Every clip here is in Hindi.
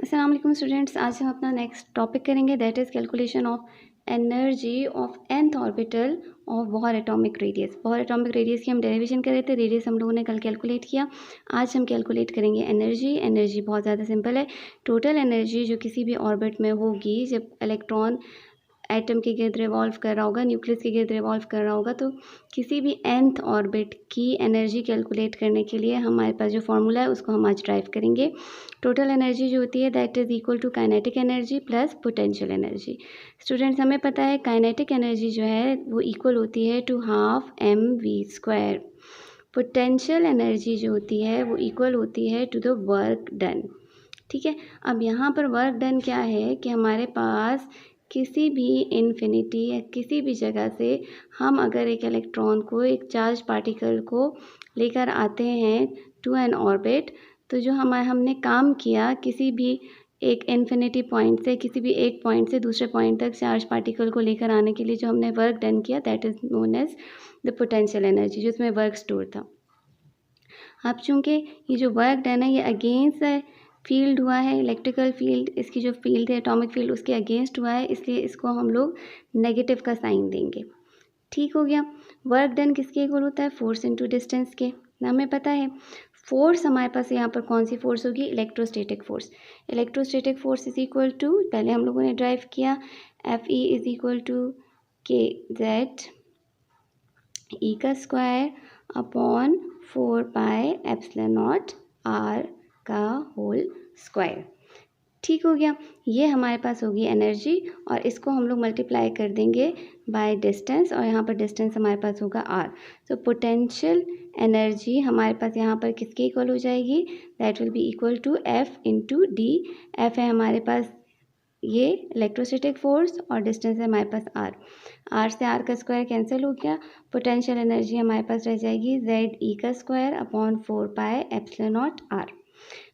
अस्सलाम वालेकुम स्टूडेंट्स, आज हम अपना नेक्स्ट टॉपिक करेंगे that is calculation of energy of nth orbital of Bohr atomic radius. Bohr atomic radius की हम डेरिवेशन कर रहे थे, रेडियस हम लोगों ने कल कैलकुलेट किया। आज हम कैलकुलेट करेंगे एनर्जी। एनर्जी बहुत ज़्यादा सिंपल है। टोटल एनर्जी जो किसी भी ऑर्बिट में होगी जब इलेक्ट्रॉन एटम के गिर्द रिवॉल्व कर रहा होगा, न्यूक्लियस के गिर्द रिवॉल्व कर रहा होगा, तो किसी भी nth ऑर्बिट की एनर्जी कैलकुलेट करने के लिए हमारे पास जो फार्मूला है उसको हम आज ड्राइव करेंगे। टोटल एनर्जी जो होती है that is equal to kinetic energy plus potential energy. Students, हमें पता है काइनेटिक एनर्जी जो है वो इक्वल होती है to half mv²। Potential energy जो होती है वो इक्वल होती है टू द वर्क डन। ठीक है, अब यहाँ पर वर्क डन क्या है कि हमारे पास किसी भी इन्फिनिटी या किसी भी जगह से हम अगर एक इलेक्ट्रॉन को, एक चार्ज पार्टिकल को लेकर आते हैं टू एन ऑर्बिट, तो जो हमने काम किया किसी भी एक इन्फिनिटी पॉइंट से, किसी भी एक पॉइंट से दूसरे पॉइंट तक चार्ज पार्टिकल को लेकर आने के लिए जो हमने वर्क डन किया that is known as the potential energy, जिसमें वर्क स्टोर था। अब चूँकि ये जो वर्क डन है ये अगेंस्ट फील्ड हुआ है, इलेक्ट्रिकल फील्ड, इसकी जो फील्ड है एटॉमिक फील्ड उसके अगेंस्ट हुआ है, इसलिए इसको हम लोग नेगेटिव का साइन देंगे। ठीक हो गया। वर्क डन किसके इक्वल होता है? फोर्स इनटू डिस्टेंस के। हमें पता है फोर्स हमारे पास यहाँ पर कौन सी फोर्स होगी? Electrostatic force. Electrostatic force is equal to, पहले हम लोगों ने ड्राइव किया, F E is equal to K Z E का स्क्वायर अपॉन 4πε0 आर का होल स्क्वायर। ठीक हो गया। ये हमारे पास होगी एनर्जी और इसको हम लोग मल्टीप्लाई कर देंगे बाय डिस्टेंस और यहाँ पर डिस्टेंस हमारे पास होगा आर। तो पोटेंशियल एनर्जी हमारे पास यहाँ पर किसके इक्वल हो जाएगी? That will be equal to F into D. F है हमारे पास ये इलेक्ट्रोस्टैटिक फोर्स और डिस्टेंस है हमारे पास आर। आर से आर का स्क्वायर कैंसिल हो गया। पोटेंशियल एनर्जी हमारे पास रह जाएगी जेड ई का स्क्वायर अपॉन 4πε0 आर।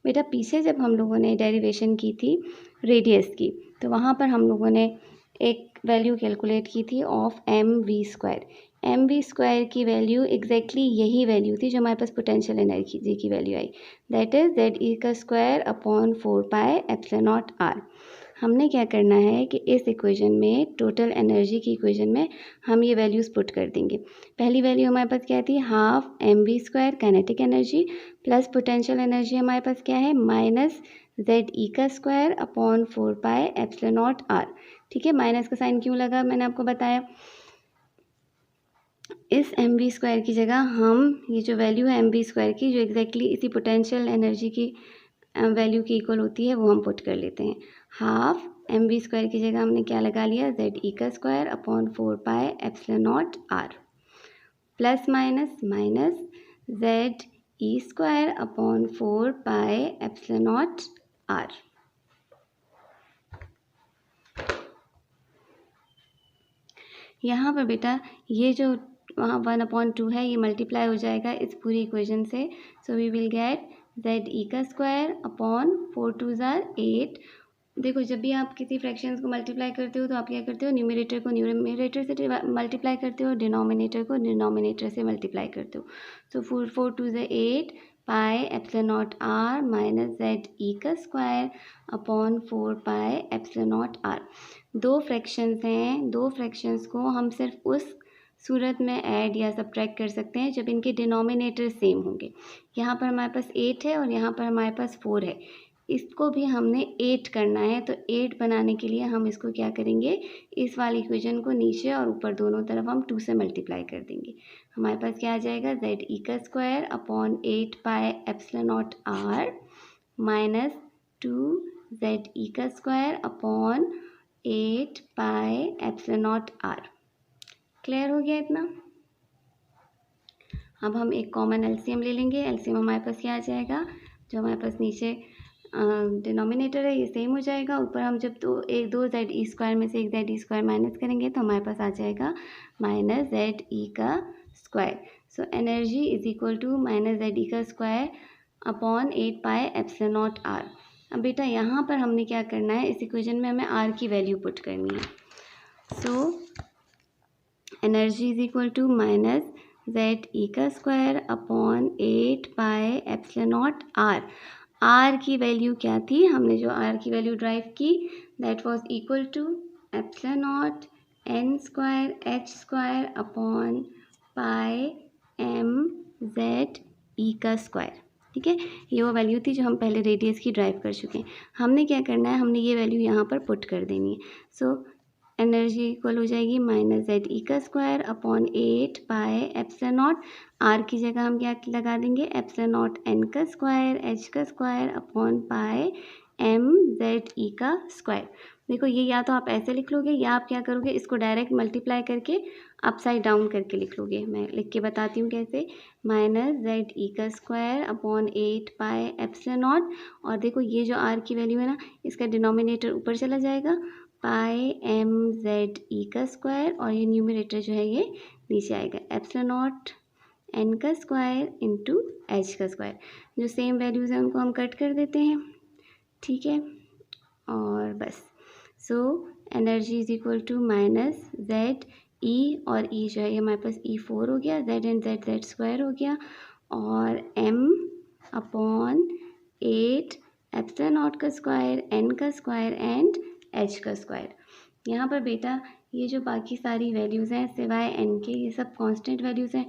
बेटा पीछे जब हम लोगों ने डेरिवेशन की थी रेडियस की, तो वहाँ पर हम लोगों ने एक वैल्यू कैलकुलेट की थी ऑफ mv²। mv² की वैल्यू एग्जैक्टली यही वैल्यू थी जो हमारे पास पोटेंशियल एनर्जी की वैल्यू आई, दैट इज़ जेड ई का स्क्वायर अपॉन 4πε0 आर। हमने क्या करना है कि इस इक्वेशन में, टोटल एनर्जी की इक्वेशन में हम ये वैल्यूज़ पुट कर देंगे। पहली वैल्यू हमारे पास क्या थी? Half mv² kinetic energy plus potential energy हमारे पास क्या है? माइनस जेड ई का स्क्वायर अपॉन 4πε0 आर। ठीक है, माइनस का साइन क्यों लगा मैंने आपको बताया। इस mv² की जगह हम ये जो वैल्यू है mv² की, जो एग्जैक्टली इसी पोटेंशियल एनर्जी की वैल्यू की इक्वल होती है, वो हम पुट कर लेते हैं। हाफ mv² की जगह हमने क्या लगा लिया? जेड ई का square upon 4πε0 R plus minus minus Z E square upon 4πε0 R. यहाँ पर बेटा ये जो वहाँ 1/2 है ये मल्टीप्लाई हो जाएगा इस पूरी इक्वेशन से, so we will get Z E का स्क्वायर अपॉन 4 2 ज़ार 8। देखो जब भी आप किसी फ्रैक्शंस को मल्टीप्लाई करते हो तो आप क्या करते हो? न्यूमरेटर को न्यूमरेटर से मल्टीप्लाई करते हो, डिनोमिनेटर को डिनोमिनेटर से मल्टीप्लाई करते हो। सो 4 2 ज़ार 8 πε0 आर माइनस जेड ई का स्क्वायर अपॉन 4πε0 आर। दो फ्रैक्शंस हैं, दो फ्रैक्शंस को हम सिर्फ उस सूरत में ऐड या सब्ट्रैक्ट कर सकते हैं जब इनके डिनोमिनेटर सेम होंगे। यहाँ पर हमारे पास 8 है और यहाँ पर हमारे पास 4 है, इसको भी हमने 8 करना है। तो 8 बनाने के लिए हम इसको क्या करेंगे? इस वाली इक्वेशन को नीचे और ऊपर दोनों तरफ हम 2 से मल्टीप्लाई कर देंगे। हमारे पास क्या आ जाएगा? जेड ई का square upon 8πε0 R minus 2 Z E का स्क्वायर अपॉन 8πε0 आर। क्लियर हो गया इतना? अब हम एक कॉमन एलसीएम ले लेंगे। एलसीएम हमारे पास क्या आ जाएगा? जो हमारे पास नीचे डिनोमिनेटर है ये सेम हो जाएगा, ऊपर हम जब दो जेड ई स्क्वायर में से एक जेड ई स्क्वायर माइनस करेंगे तो हमारे पास आ जाएगा माइनस जेड ई का square. So energy is equal to minus Z E का स्क्वायर अपॉन 8πε0 आर। अब बेटा यहाँ पर हमने क्या करना है? इस इक्वेशन में हमें आर की वैल्यू पुट करनी है। So energy is equal to minus Z E का स्क्वायर अपॉन 8πε0 आर। आर की वैल्यू क्या थी, हमने जो आर की वैल्यू ड्राइव की that was equal to epsilon naught N square H square upon pi M Z E का स्क्वायर। ठीक है, ये वो वैल्यू थी जो हम पहले रेडियस की ड्राइव कर चुके हैं। हमने क्या करना है, हमने ये वैल्यू यहाँ पर पुट कर देनी है। सो एनर्जी इक्वल हो जाएगी माइनस जेड ई का square upon 8 pi epsilon naught, R की जगह हम क्या लगा देंगे, एप्सिलॉन नॉट एन का स्क्वायर एच का square upon pi M Z E का स्क्वायर। देखो ये या तो आप ऐसे लिख लोगे या आप क्या करोगे, इसको डायरेक्ट मल्टीप्लाई करके अपसाइड डाउन करके लिख लोगे। मैं लिख के बताती हूँ कैसे, माइनस जेड ई का square upon 8 pi epsilon not, और देखो ये जो आर की वैल्यू है ना, इसका डिनोमिनेटर ऊपर चला जाएगा, पाई एम जेड ई का स्क्वायर, और ये न्यूमरेटर जो है ये नीचे आएगा, एप्सिलॉन नॉट एन का स्क्वायर इंटू एच का स्क्वायर। जो सेम वैल्यूज़ हैं उनको हम कट कर देते हैं। ठीक है, और बस so energy is equal to minus Z E, और ई जो है ये हमारे पास ई 4 हो गया, Z and Z Z square हो गया, और एम अपॉन 8 एप्सिलॉन नॉट का स्क्वायर एन का स्क्वायर एंड एच का स्क्वायर। यहाँ पर बेटा ये जो बाकी सारी वैल्यूज़ हैं सिवाय एन के, ये सब कांस्टेंट वैल्यूज़ हैं,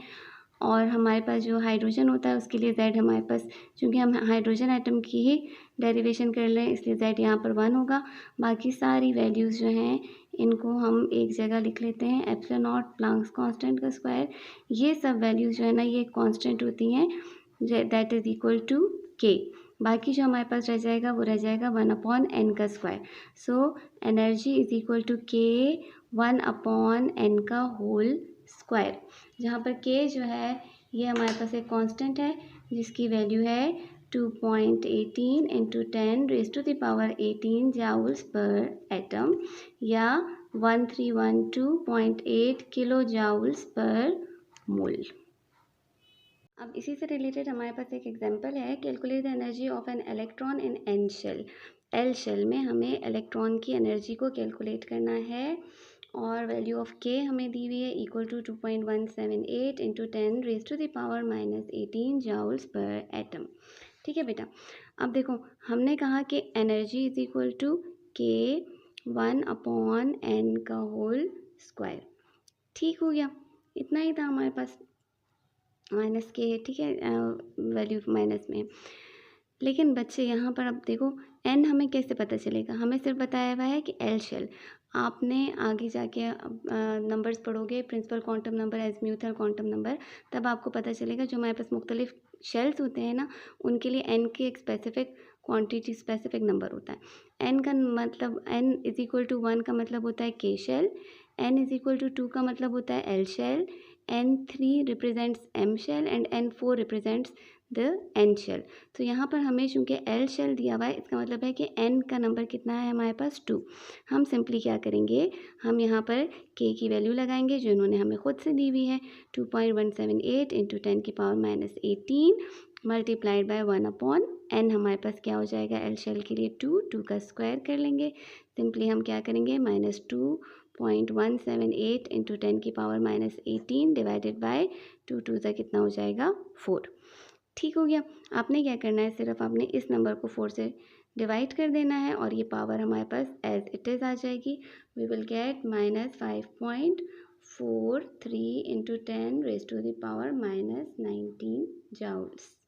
और हमारे पास जो हाइड्रोजन होता है उसके लिए जेड हमारे पास, क्योंकि हम हाइड्रोजन एटम की ही डेरिवेशन कर रहे हैं इसलिए जेड यहाँ पर 1 होगा। बाकी सारी वैल्यूज़ जो हैं इनको हम एक जगह लिख लेते हैं, एप्सिलॉन नॉट प्लैंक्स कांस्टेंट का स्क्वायर, ये सब वैल्यूज़ जो है ना ये कांस्टेंट होती हैं, दैट इज़ इक्वल टू के। बाकी जो हमारे पास रह जाएगा वो रह जाएगा 1 अपॉन एन का square. So energy is equal to K 1 upon n का होल स्क्वायर, जहाँ पर के जो है ये हमारे पास एक कांस्टेंट है जिसकी वैल्यू है 2.18 into 10 raise to the power 18 joules per atom, या 1312.8 किलो जाउल्स पर मोल। अब इसी से रिलेटेड हमारे पास एक एग्जांपल है, calculate the energy of an electron in n shell. L shell में हमें इलेक्ट्रॉन की एनर्जी को कैलकुलेट करना है, और वैल्यू ऑफ के हमें दी हुई है equal to 2.178 into 10 raise to the power -18 joules per atom. ठीक है बेटा, अब देखो हमने कहा कि energy is equal to K 1 upon n का होल स्क्वायर। ठीक हो गया, इतना ही था हमारे पास, माइनस के, ठीक है, वैल्यू माइनस में। लेकिन बच्चे यहाँ पर अब देखो एन हमें कैसे पता चलेगा, हमें सिर्फ बताया हुआ है कि एल शेल। आपने आगे जाके नंबर्स पढ़ोगे, principal quantum number, azimuthal quantum number, तब आपको पता चलेगा जो हमारे पास मुख्तलिफ शेल्स होते हैं ना उनके लिए एन के एक स्पेसिफिक क्वांटिटी स्पेसिफिक नंबर होता है। एन का मतलब एन इज इक्वल टू 1 का मतलब होता है K shell, n is equal to 2 का मतलब होता है L shell, N3 represents M shell and N4 represents the N shell. तो यहाँ पर हमें चूँकि L शेल दिया हुआ है, इसका मतलब है कि N का नंबर कितना है हमारे पास 2। हम सिंपली क्या करेंगे, हम यहाँ पर K की वैल्यू लगाएंगे जो इन्होंने हमें खुद से दी हुई है, 2.178 इंटू 10 की power -18 multiplied by 1 upon N। हमारे पास क्या हो जाएगा, L शेल के लिए 2 का स्क्वायर कर लेंगे, सिंपली हम क्या करेंगे -2.178 इंटू 10 की पावर -18 डिवाइडेड बाय 2 सा कितना हो जाएगा 4। ठीक हो गया, आपने क्या करना है, सिर्फ आपने इस नंबर को 4 से डिवाइड कर देना है और ये पावर हमारे पास एज इट इज़ आ जाएगी। We will get -5.43 into 10 raise to the power -19 joules.